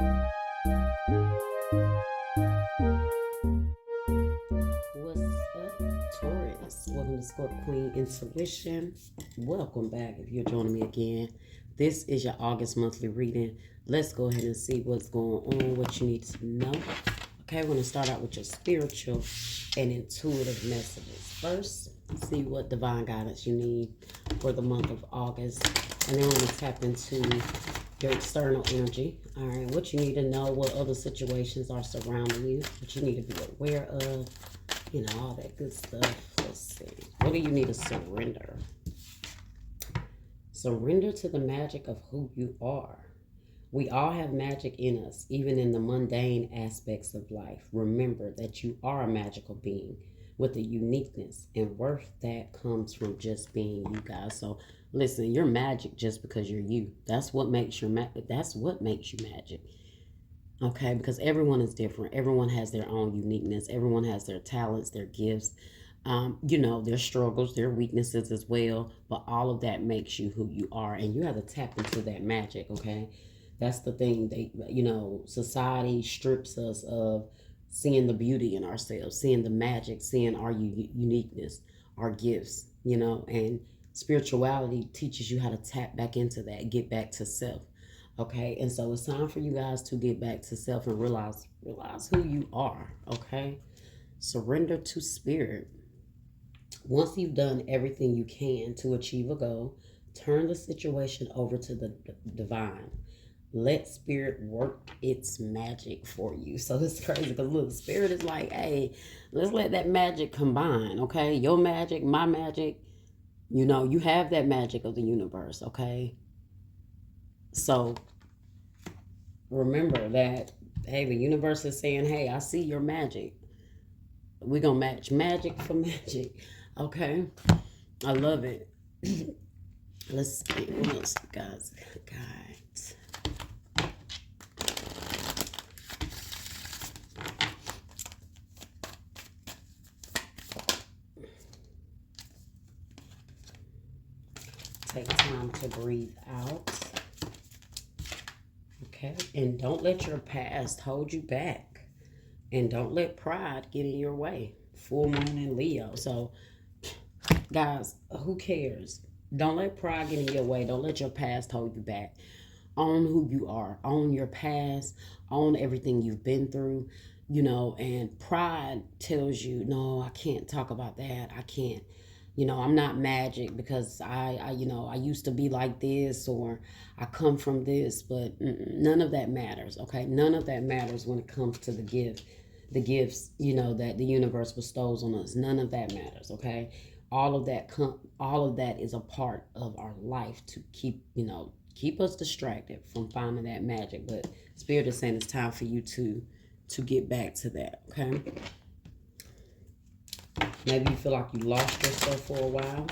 What's up, Taurus? Welcome to Scorp Queen Intuition. Welcome back if you're joining me again. This is your August monthly reading. Let's go ahead and see what's going on, what you need to know. Okay, we're going to start out with your spiritual and intuitive messages. First, see what divine guidance you need for the month of August. And then we're going to tap into your external energy. All right, what you need to know, what other situations are surrounding you, what you need to be aware of, you know, all that good stuff. Let's see. What do you need to surrender? Surrender to the magic of who you are. We all have magic in us, even in the mundane aspects of life. Remember that you are a magical being with a uniqueness and worth that comes from just being you guys. So listen, you're magic just because you're you. That's what makes you magic. Okay, because everyone is different. Everyone has their own uniqueness. Everyone has their talents, their gifts, their struggles, their weaknesses as well. But all of that makes you who you are, and you have to tap into that magic. Okay, that's the thing. Society strips us of seeing the beauty in ourselves, seeing the magic, seeing our uniqueness, our gifts. And spirituality teaches you how to tap back into that, get back to self. Okay, and so it's time for you guys to get back to self and realize who you are. Okay, surrender to spirit. Once you've done everything you can to achieve a goal, turn the situation over to the divine. Let spirit work its magic for you. So it's crazy because look, spirit is like, hey, let's let that magic combine. Okay, your magic, my magic. You have that magic of the universe. Okay, so remember that, hey, the universe is saying, hey, I see your magic. We're going to match magic for magic. Okay? I love it. Let's see what else you guys got. Take time to breathe out. Okay, and don't let your past hold you back, and don't let pride get in your way. Full moon in Leo. So guys, who cares? Don't let pride get in your way. Don't let your past hold you back. Own who you are. Own your past. Own everything you've been through. And pride tells you, no, I can't talk about that. I can't. I'm not magic because I used to be like this, or I come from this, but none of that matters. Okay, none of that matters when it comes to the gifts, that the universe bestows on us. None of that matters. Okay, all of that is a part of our life to keep us distracted from finding that magic. But spirit is saying it's time for you to get back to that. Okay. Maybe you feel like you lost yourself for a while.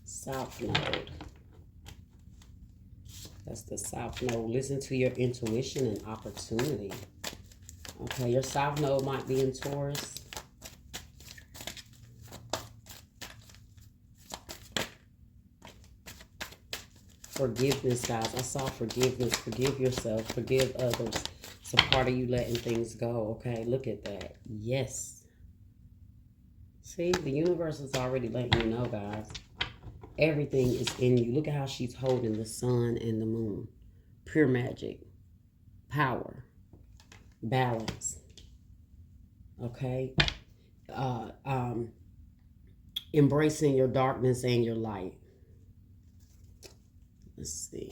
South Node. That's the South Node. Listen to your intuition and opportunity. Okay, your South Node might be in Taurus. Forgiveness, guys. I saw forgiveness. Forgive yourself. Forgive others. It's a part of you letting things go, okay? Look at that. Yes. See, the universe is already letting you know, guys. Everything is in you. Look at how she's holding the sun and the moon. Pure magic. Power. Balance. Okay? Embracing your darkness and your light. Let's see.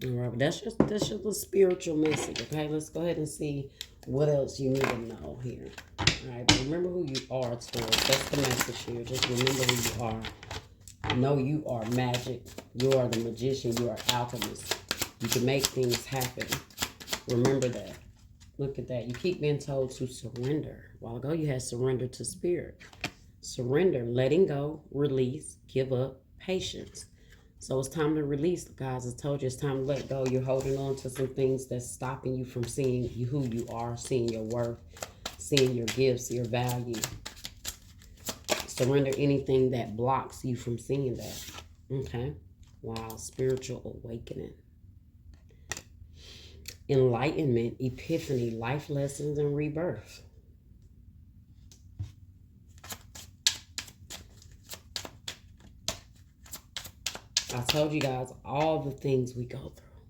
All right, but that's just a spiritual message, okay? Let's go ahead and see what else you need to know here. All right, but remember who you are, Taurus. That's the message here. Just remember who you are. Know you are magic. You are the magician. You are alchemist. You can make things happen. Remember that. Look at that. You keep being told to surrender. A while ago, you had surrender to spirit. Surrender, letting go, release, give up, patience. So it's time to release, guys. I told you it's time to let go. You're holding on to some things that's stopping you from seeing who you are, seeing your worth, seeing your gifts, your value. Surrender anything that blocks you from seeing that. Okay. Wow. Spiritual awakening. Enlightenment, epiphany, life lessons, and rebirth. I told you guys, all the things we go through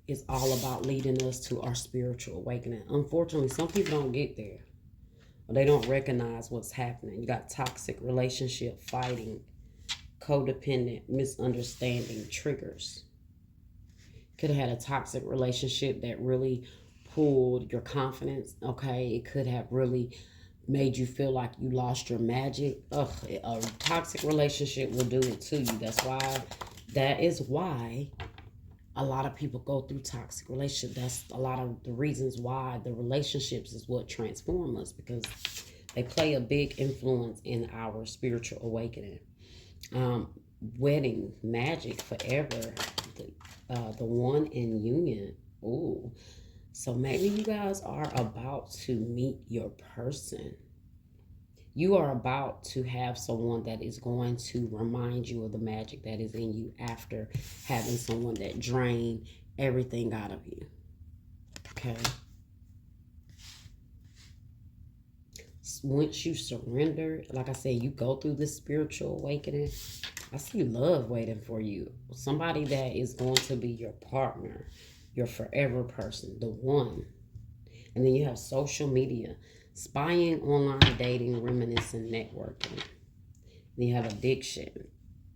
is all about leading us to our spiritual awakening. Unfortunately, some people don't get there. Or they don't recognize what's happening. You got toxic relationship, fighting, codependent, misunderstanding, triggers. Could have had a toxic relationship that really pulled your confidence. Okay, it could have really made you feel like you lost your magic. Ugh, a toxic relationship will do it to you. That is why a lot of people go through toxic relationships. That's a lot of the reasons why the relationships is what transform us, because they play a big influence in our spiritual awakening. Wedding, magic, forever, the one in union. Ooh. So maybe you guys are about to meet your person. You are about to have someone that is going to remind you of the magic that is in you after having someone that drained everything out of you. Okay. Once you surrender, like I said, you go through this spiritual awakening. I see love waiting for you. Somebody that is going to be your partner, your forever person, the one. And then you have social media, spying, online dating, reminiscing, networking. Then you have addiction,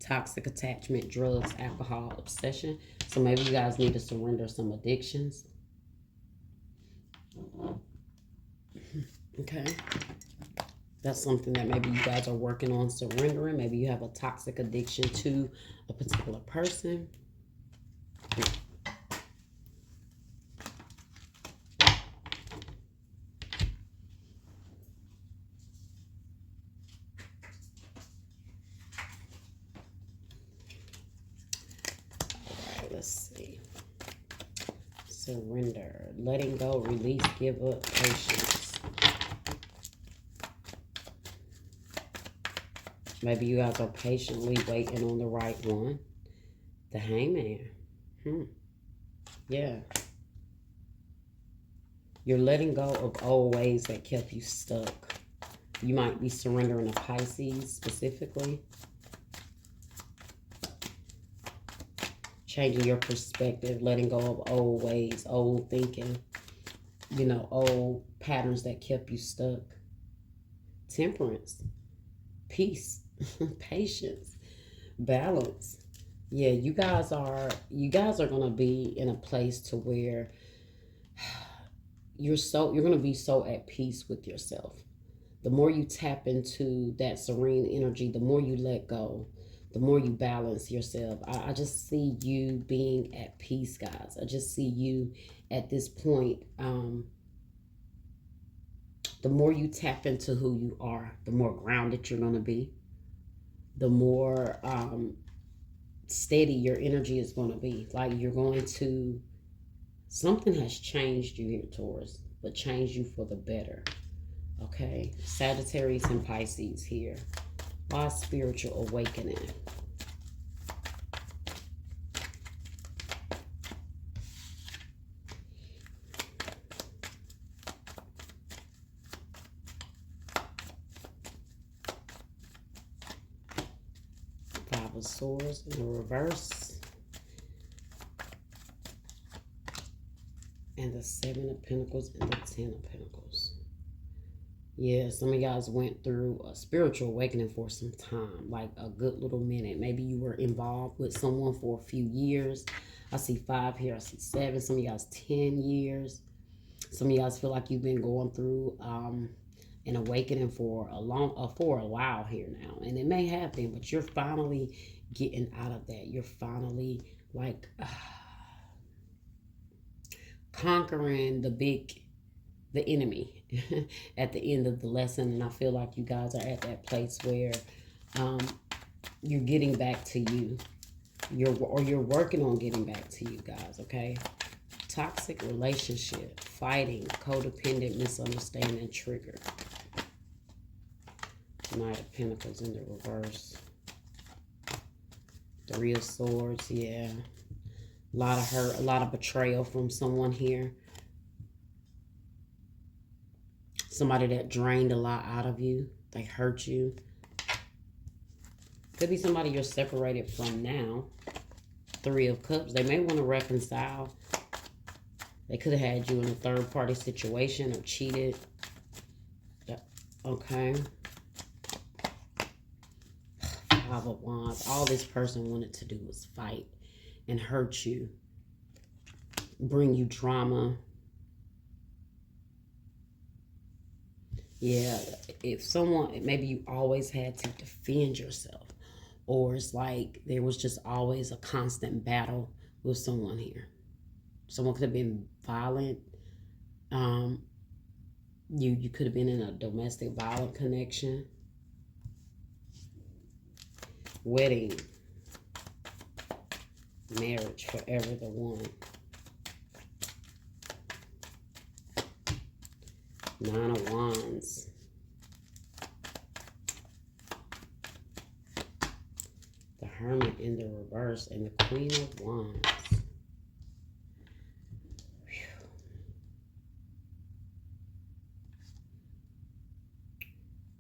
toxic attachment, drugs, alcohol, obsession. So maybe you guys need to surrender some addictions. Okay. That's something that maybe you guys are working on surrendering. Maybe you have a toxic addiction to a particular person. Let's see. Surrender, letting go, release, give up, patience. Maybe you guys are patiently waiting on the right one. The Hangman. Yeah. You're letting go of old ways that kept you stuck. You might be surrendering a Pisces specifically. Changing your perspective, letting go of old ways, old thinking, old patterns that kept you stuck. Temperance, peace, patience, balance. Yeah, you guys are going to be in a place to where you're going to be so at peace with yourself. The more you tap into that serene energy, the more you let go, the more you balance yourself. I just see you being at peace, guys. I just see you at this point. The more you tap into who you are, the more grounded you're going to be. The more steady your energy is going to be. Like you're going to, something has changed you here, Taurus, but changed you for the better. Okay, Sagittarius and Pisces here. Why spiritual awakening? Five of Swords in the reverse. And the Seven of Pentacles and the Ten of Pentacles. Yeah, some of you guys went through a spiritual awakening for some time, like a good little minute. Maybe you were involved with someone for a few years. I see 5 here. I see 7. Some of you guys 10 years. Some of you guys feel like you've been going through an awakening for a while here now, and it may have been, but you're finally getting out of that. You're finally like conquering the enemy at the end of the lesson. And I feel like you guys are at that place where you're getting back to you. You're working on getting back to you guys, okay? Toxic relationship, fighting, codependent, misunderstanding, trigger. Knight of Pentacles in the reverse. Three of Swords, yeah. A lot of hurt, a lot of betrayal from someone here. Somebody that drained a lot out of you. They hurt you. Could be somebody you're separated from now. Three of Cups. They may want to reconcile. They could have had you in a third-party situation or cheated. Okay. Five of Wands. All this person wanted to do was fight and hurt you. Bring you drama. Yeah, if someone, maybe you always had to defend yourself. Or it's like there was just always a constant battle with someone here. Someone could have been violent. You could have been in a domestic violent connection. Wedding. Marriage, forever the one. Nine of Wands. The Hermit in the reverse and the Queen of Wands.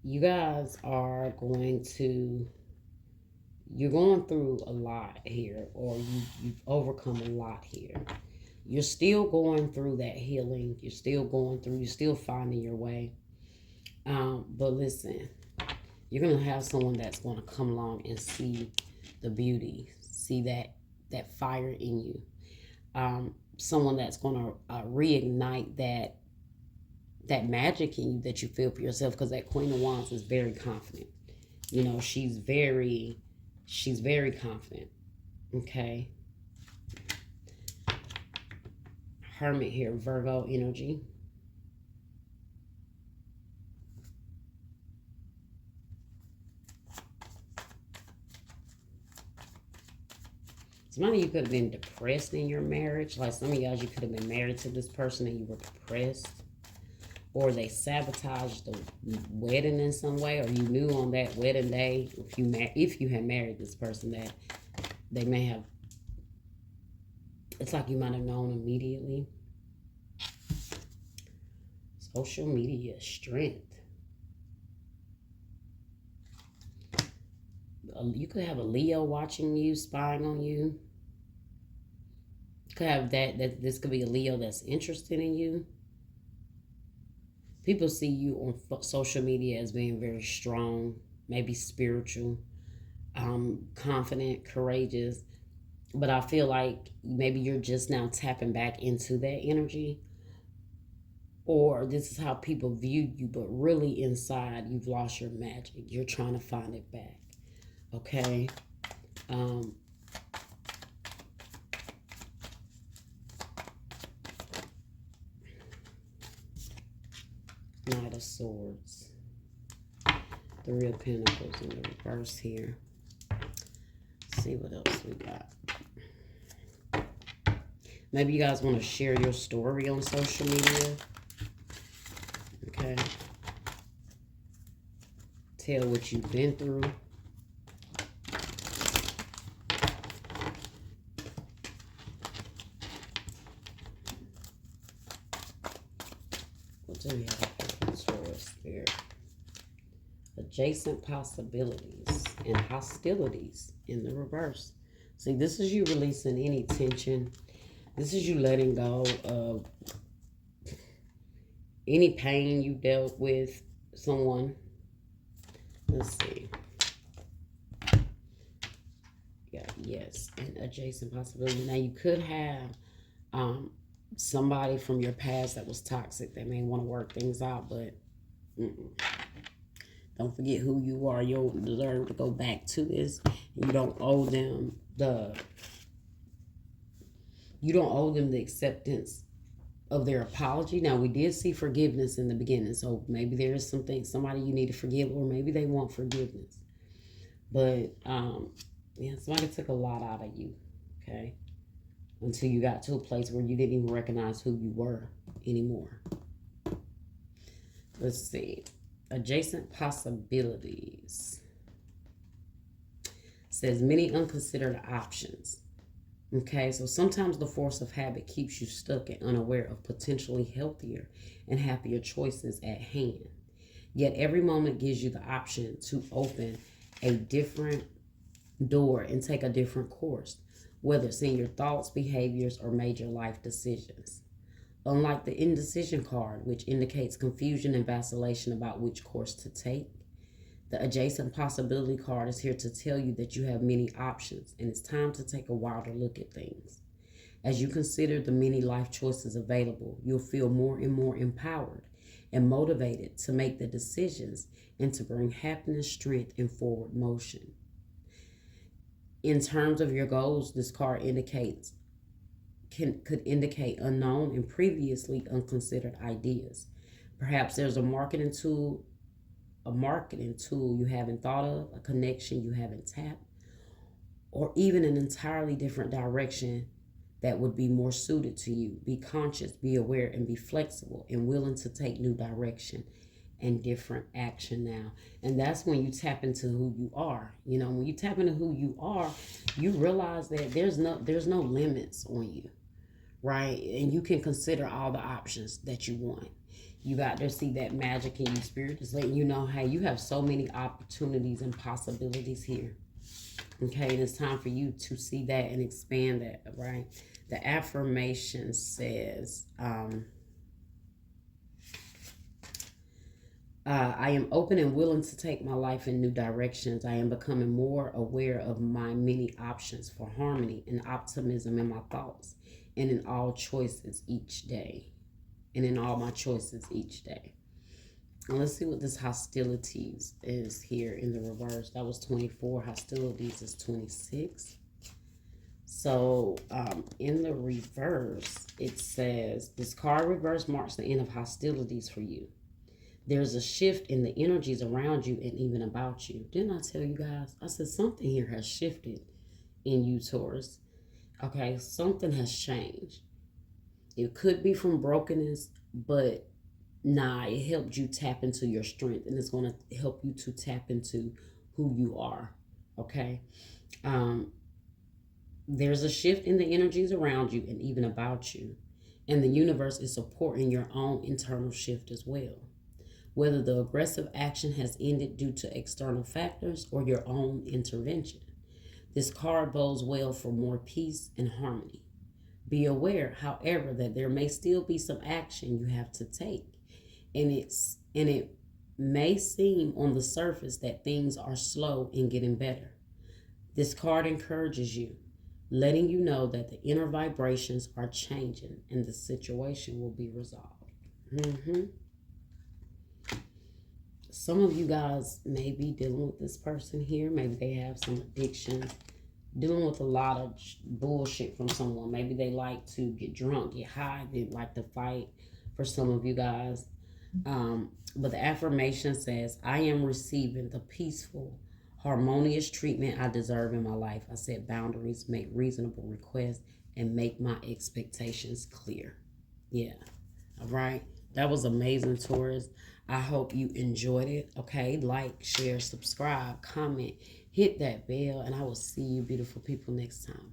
You guys are going to, you're going through a lot here, or you've overcome a lot here. You're still going through that healing. You're still going through, you're still finding your way. But listen, you're going to have someone that's going to come along and see the beauty, see that fire in you. Someone that's going to reignite that magic in you that you feel for yourself, because that Queen of Wands is very confident. You know, she's very confident. Okay. Hermit here, Virgo energy. Some of you could have been depressed in your marriage. Like some of you guys, you could have been married to this person and you were depressed. Or they sabotaged the wedding in some way. Or you knew on that wedding day, if you had married this person, that they may have, it's like you might have known immediately. Social media strength. You could have a Leo watching you, spying on you. You could have that this could be a Leo that's interested in you. People see you on social media as being very strong, maybe spiritual, confident, courageous. But I feel like maybe you're just now tapping back into that energy. Or this is how people view you, but really inside you've lost your magic. You're trying to find it back. Okay? Knight of Swords. Three of Pentacles in the reverse here. Let's see what else we got. Maybe you guys want to share your story on social media. Okay. Tell what you've been through. What do we have for Taurus here? Adjacent possibilities and hostilities in the reverse. See, this is you releasing any tension. This is you letting go of any pain you dealt with someone. Let's see. Yeah, yes, and adjacent possibility. Now, you could have somebody from your past that was toxic. They may want to work things out, but don't forget who you are. You'll deserve to go back to this. You don't owe them the acceptance of their apology. Now, we did see forgiveness in the beginning, so maybe there is somebody you need to forgive, or maybe they want forgiveness. But yeah, somebody took a lot out of you, okay? Until you got to a place where you didn't even recognize who you were anymore. Let's see. Adjacent possibilities. Says many unconsidered options. Okay, so sometimes the force of habit keeps you stuck and unaware of potentially healthier and happier choices at hand. Yet every moment gives you the option to open a different door and take a different course, whether it's in your thoughts, behaviors, or major life decisions. Unlike the indecision card, which indicates confusion and vacillation about which course to take, the adjacent possibility card is here to tell you that you have many options and it's time to take a wider look at things. As you consider the many life choices available, you'll feel more and more empowered and motivated to make the decisions and to bring happiness, strength, and forward motion. In terms of your goals, this card indicates could indicate unknown and previously unconsidered ideas. Perhaps there's a marketing tool you haven't thought of, a connection you haven't tapped, or even an entirely different direction that would be more suited to you. Be conscious, be aware, and be flexible and willing to take new direction and different action now. And that's when you tap into who you are. You know, when you tap into who you are, you realize that there's no limits on you, right? And you can consider all the options that you want. You got to see that magic in you. Spirit is letting you know, hey, you have so many opportunities and possibilities here. Okay, and it's time for you to see that and expand that, right? The affirmation says, I am open and willing to take my life in new directions. I am becoming more aware of my many options for harmony and optimism in my thoughts and in all choices each day. And in all my choices each day. And let's see what this hostilities is here in the reverse. That was 24. Hostilities is 26. So in the reverse, it says, this card reverse marks the end of hostilities for you. There's a shift in the energies around you and even about you. Didn't I tell you guys? I said something here has shifted in you, Taurus. Okay, something has changed. It could be from brokenness, but it helped you tap into your strength, and it's going to help you to tap into who you are. Okay. There's a shift in the energies around you and even about you, and the universe is supporting your own internal shift as well. Whether the aggressive action has ended due to external factors or your own intervention, this card bodes well for more peace and harmony. Be aware, however, that there may still be some action you have to take. And it may seem on the surface that things are slow in getting better. This card encourages you, letting you know that the inner vibrations are changing and the situation will be resolved. Some of you guys may be dealing with this person here. Maybe they have some addictions, dealing with a lot of bullshit from someone. Maybe they like to get drunk, get high. They like to fight for some of you guys. But the affirmation says, I am receiving the peaceful, harmonious treatment I deserve in my life. I set boundaries, make reasonable requests, and make my expectations clear. Yeah. All right. That was amazing, Taurus. I hope you enjoyed it. Okay. Like, share, subscribe, comment. Hit that bell, and I will see you beautiful people next time.